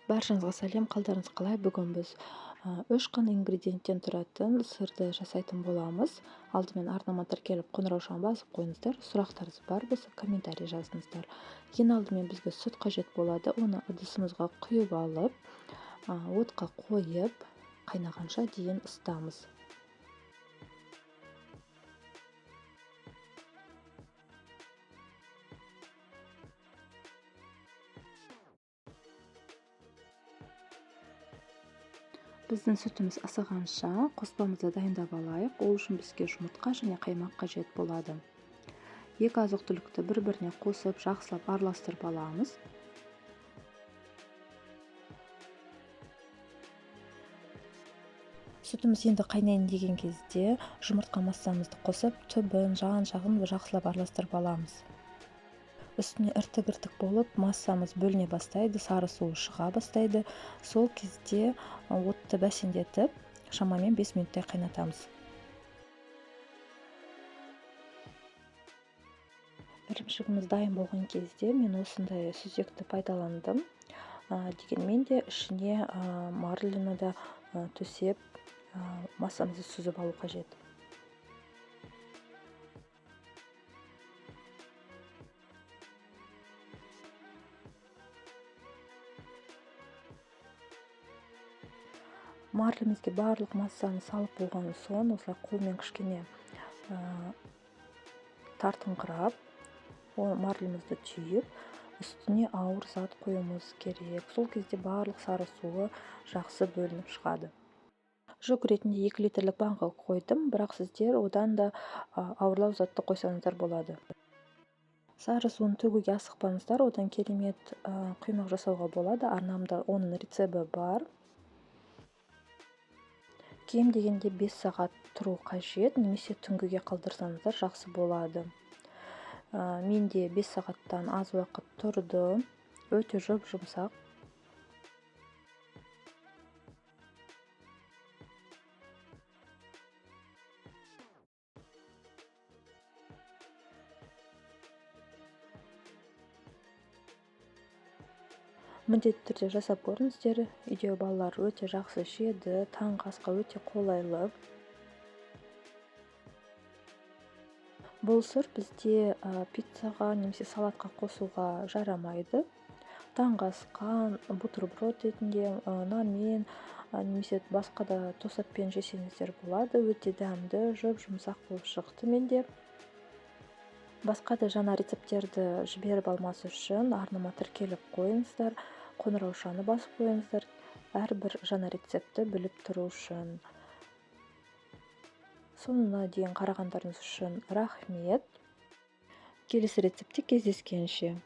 Баршаңызға сәлем, қалдарыңыз қалай? Бүгін біз 3 қана ингредиенттен тұратын сырды жасайтын боламыз. Алдымен арнама тіркеліп, қоңыраушаны басып қойыңыздар. Сұрақтарыңыз бар болса, комментарий жазыңыздар. Ең алдымен бізге сүт қажет болады. Оны ыдысымызға құйып алып, отқа қойып, қайнағанша дейін ысытамыз. Біздің сүтіміз ысығанша қоспамызды дайындап алайық. Ол үшін бізге жұмыртқа және қаймақ қажет болады. Екі азық-түлікті бір-біріне қосып, жақсылап араластырып аламыз. Сүтіміз енді қайнайын деген кезде жұмыртқа массамызды қосып, түбін, жан-жағын жақсылап араластырып аламыз. Үстіне іртік-іртік болып, массамыз бөліне бастайды, сары суы шыға бастайды. Сол кезде отты бәсеңдетіп, шамамен 5 минуттай қайнатамыз. Ірімшігіміз дайын болған кезде мен осындай сүзекті пайдаландым. Дегенмен де ішіне марлені да төсеп, массамызды сүзіп алу қажет. Марлемізге барлық массаны салып болған соң, осылай қолмен кішкене тартыңқырап, марлемізді түйіп, үстіне ауыр зат қоюымыз керек. Сол кезде барлық сары суы жақсы бөлініп шығады. Жүк ретінде 2 литрлік банка қойдым, бірақ сіздер одан да ауырлау затты қойсаңыздар болады. Сары суын төгуге асықпаңыздар, одан керемет құймақ жасауға болады. Арнамда оның рецебті бар. Кем дегенде 5 сағат тұру қажет, немесе түнгіге қалдырсаңыздар жақсы болады. Менде 5 сағаттан аз уақыт тұрды, өте жұмсақ. Міндетті түрде жасап көріңіздер. Үйдегі балалар өте жақсы жеді, таңғы асқа өте қолайлы. Бұл сыр бізде пиццаға немесе салатқа қосуға жарамайды. Таңғы асқа бутерброд ретінде, нанмен немесе басқа да тосаппен жесеңіздер болады. Өте дәмді, жұмсақ болып шықты менде. Басқа да жаңа рецепттерді жіберіп алмас үшін арнама тіркеліп қойыңыздар, қоңыраушаны басып қойыңыздар, әрбір жаңа рецептті біліп тұру үшін. Соңына дейін қарағандарыңыз үшін рахмет. Келесі рецептте кездескенше.